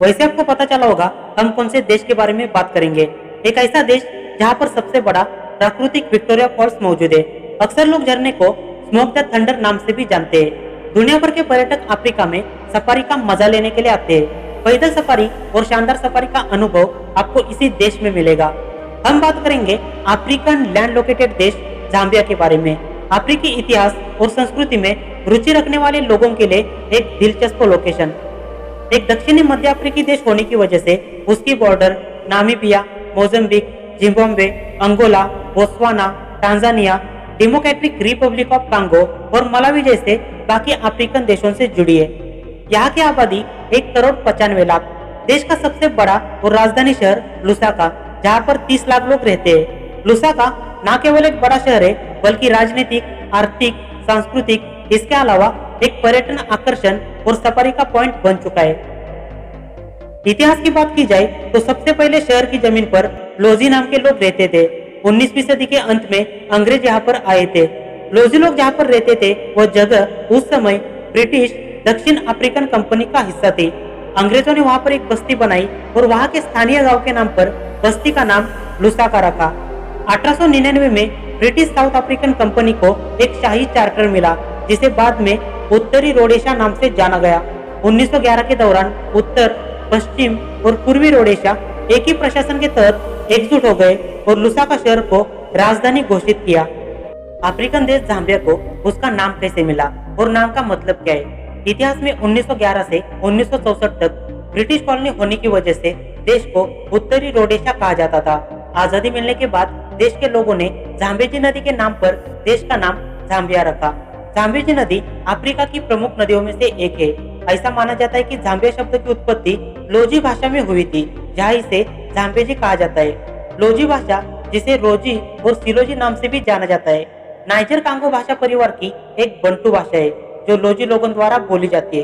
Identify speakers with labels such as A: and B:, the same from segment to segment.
A: वैसे आपको पता चला होगा हम कौन से देश के बारे में बात करेंगे। एक ऐसा देश जहाँ पर सबसे बड़ा प्राकृतिक विक्टोरिया फॉल्स मौजूद है। अक्सर लोग झरने को स्मोक द थंडर नाम से भी जानते हैं। दुनिया भर के पर्यटक अफ्रीका में सफारी का मजा लेने के लिए आते हैं। पैदल सफारी और शानदार सफारी का अनुभव आपको इसी देश में मिलेगा। हम बात करेंगे अफ्रीकन लैंड लोकेटेड देश जाम्बिया के बारे में। अफ्रीकी इतिहास और संस्कृति में रुचि रखने वाले लोगों के लिए एक दिलचस्प लोकेशन। एक दक्षिणी मध्य अफ्रीकी देश होने की वजह से उसकी border Namibia, Mozambique, Zimbabwe, Angola, Botswana, Tanzania, Democratic Republic of Congo और मलावी जैसे बाकी अफ्रीकन देशों से जुड़ी है। यहाँ की आबादी 1,95,00,000। देश का सबसे बड़ा और राजधानी शहर लुसाका, जहाँ पर 30 लाख लोग रहते हैं। लुसाका न केवल एक बड़ा शहर है बल्कि राजनीतिक, आर्थिक, सांस्कृतिक, इसके अलावा एक पर्यटन आकर्षण और सफारी का पॉइंट बन चुका है। इतिहास की बात की जाए तो सबसे पहले शहर की जमीन पर लोजी नाम के लोग रहते थे। 19वीं सदी के अंत में अंग्रेज यहाँ पर आए थे। लोजी लोग जहाँ पर रहते थे वह जगह उस समय ब्रिटिश दक्षिण अफ्रीकन कंपनी का हिस्सा थी। अंग्रेजों ने वहाँ पर एक बस्ती बनाई और वहाँ के स्थानीय गांव के नाम पर बस्ती का नाम लुसाका रखा। 1899 में ब्रिटिश साउथ अफ्रीकन कंपनी को एक शाही चार्टर मिला, जिसे बाद में उत्तरी रोडेशा नाम से जाना गया। 1911 के दौरान उत्तर, पश्चिम और पूर्वी रोडेशा एक ही प्रशासन के तहत एकजुट हो गए और लुसाका शहर को राजधानी घोषित किया। अफ्रीकन देश जाम्बिया को उसका नाम कैसे मिला और नाम का मतलब क्या है? इतिहास में 1911 से 1964 तक ब्रिटिश कॉलोनी होने की वजह से देश को उत्तरी रोडेशा कहा जाता था। आजादी मिलने के बाद देश के लोगों ने जाम्बेजी नदी के नाम पर देश का नाम जाम्बिया रखा। जाम्बेजी नदी अफ्रीका की प्रमुख नदियों में से एक है। ऐसा माना जाता है कि जाम्बिया शब्द की उत्पत्ति लोजी भाषा में हुई थी, जहाँ इसे जाम्बेजी कहा जाता है। लोजी भाषा, जिसे रोजी और सिलोजी नाम से भी जाना जाता है, नाइजर कांगो भाषा परिवार की एक बंटू भाषा है जो लोजी लोगों द्वारा बोली जाती है।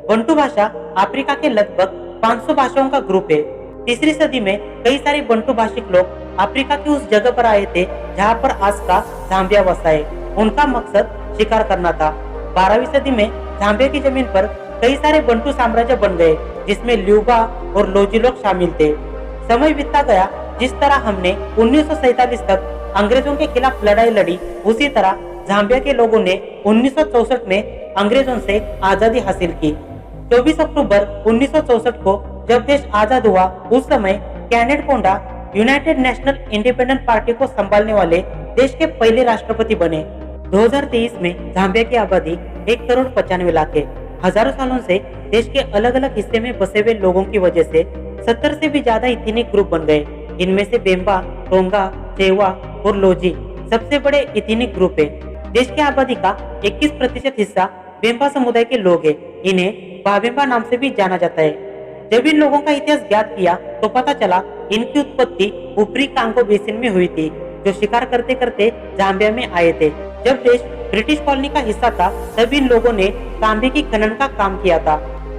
A: बंटू भाषा अफ्रीका के लगभग 500 भाषाओं का ग्रुप है। तीसरी सदी में कई सारे बंटू भाषिक लोग अफ्रीका की उस जगह पर आए थे जहाँ पर आज का जाम्बिया बसा है। उनका मकसद शिकार करना था। 12वीं सदी में जाम्बिया की जमीन पर कई सारे बंटू साम्राज्य बन गए, जिसमें ल्यूबा और लोजी लोग शामिल थे। समय बीतता गया, जिस तरह हमने 1947 तक अंग्रेजों के खिलाफ लड़ाई लड़ी, उसी तरह जाम्बिया के लोगों ने 1964 में अंग्रेजों से आजादी हासिल की। 24 अक्टूबर 1964 को जब देश आजाद हुआ, उस समय कैनेट कोंडा यूनाइटेड नेशनल इंडिपेंडेंट पार्टी को संभालने वाले देश के पहले राष्ट्रपति बने। 2023 में जाम्बिया की आबादी 1,95,00,000 है। हजारों सालों से देश के अलग अलग हिस्से में बसे हुए लोगों की वजह से 70 से भी ज्यादा इथनिक ग्रुप बन गए। इनमें से बेम्बा, टोंगा, चेवा और लोजी सबसे बड़े इथनिक ग्रुप है। देश की आबादी का 21% हिस्सा बेम्बा समुदाय के लोग हैं। इन्हें बाबेम्बा नाम से भी जाना जाता है। जब इन लोगों का इतिहास ज्ञात किया तो पता चला इनकी उत्पत्ति ऊपरी कांगो बेसिन में हुई थी, जो शिकार करते करते जाम्बिया में आए थे। जब देश ब्रिटिश कॉलोनी का हिस्सा था, तब इन लोगों ने तांबे की खनन का काम किया था।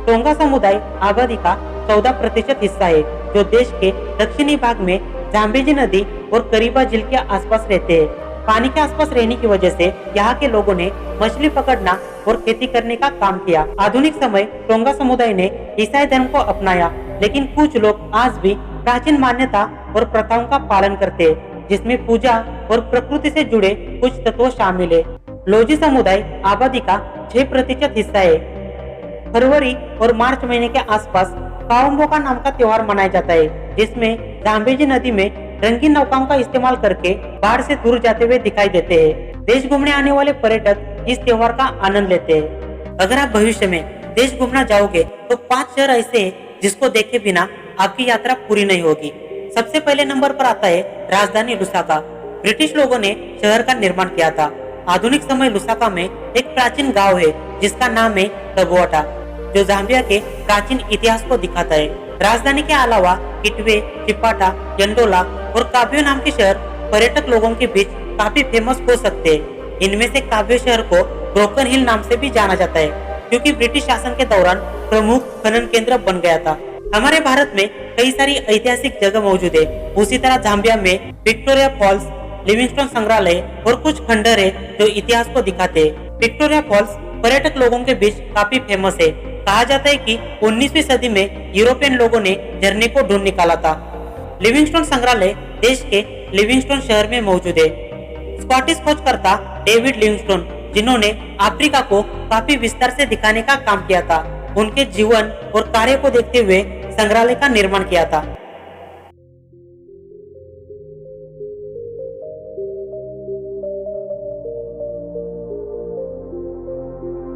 A: टोंगा समुदाय आबादी का 14% हिस्सा है, जो देश के दक्षिणी भाग में जाम्बेजी नदी और करीबा झील के आसपास रहते हैं। पानी के आसपास रहने की वजह से यहाँ के लोगों ने मछली पकड़ना और खेती करने का काम किया। आधुनिक समय टोंगा समुदाय ने ईसाई धर्म को अपनाया, लेकिन कुछ लोग आज भी प्राचीन मान्यता और प्रथाओं का पालन करते हैं, जिसमें पूजा और प्रकृति से जुड़े कुछ तत्व शामिल है। लोजी समुदाय आबादी का 6% हिस्सा है। फरवरी और मार्च महीने के आसपास काओम्बो का नाम का त्योहार मनाया जाता है, जिसमें जाम्बेजी नदी में रंगीन नौकाओं का इस्तेमाल करके बाढ़ से दूर जाते हुए दिखाई देते हैं। देश घूमने आने वाले पर्यटक इस त्योहार का आनंद लेते हैं। अगर आप भविष्य में देश घूमना जाओगे तो 5 शहर ऐसे हैं जिसको देखे बिना आपकी यात्रा पूरी नहीं होगी। सबसे पहले नंबर पर आता है राजधानी लुसाका। ब्रिटिश लोगों ने शहर का निर्माण किया था। आधुनिक समय लुसाका में एक प्राचीन गांव है जिसका नाम है तबुआटा, जो जाम्बिया के प्राचीन इतिहास को दिखाता है। राजधानी के अलावा किटवे, चिपाटा, यंडोला और काब्यो नाम के शहर पर्यटक लोगों के बीच काफी फेमस हो सकते हैं। इनमें से काब्यो शहर को ब्रोकन हिल नाम से भी जाना जाता है, क्योंकि ब्रिटिश शासन के दौरान प्रमुख खनन केंद्र बन गया था। हमारे भारत में कई सारी ऐतिहासिक जगह मौजूद है। उसी तरह जाम्बिया में विक्टोरिया फॉल्स, लिविंगस्टोन संग्रहालय और कुछ खंडर है जो इतिहास को दिखाते हैं। विक्टोरिया फॉल्स पर्यटक लोगों के बीच काफी फेमस है। कहा जाता है कि 19वीं सदी में यूरोपियन लोगों ने झरने को ढूंढ निकाला था। लिविंगस्टोन संग्रहालय देश के लिविंगस्टोन शहर में मौजूद है। स्कॉटिश खोजकर्ता डेविड लिविंगस्टोन, जिन्होंने अफ्रीका को काफी विस्तार से दिखाने का काम किया था, उनके जीवन और कार्य को देखते हुए संग्रहालय का निर्माण किया था।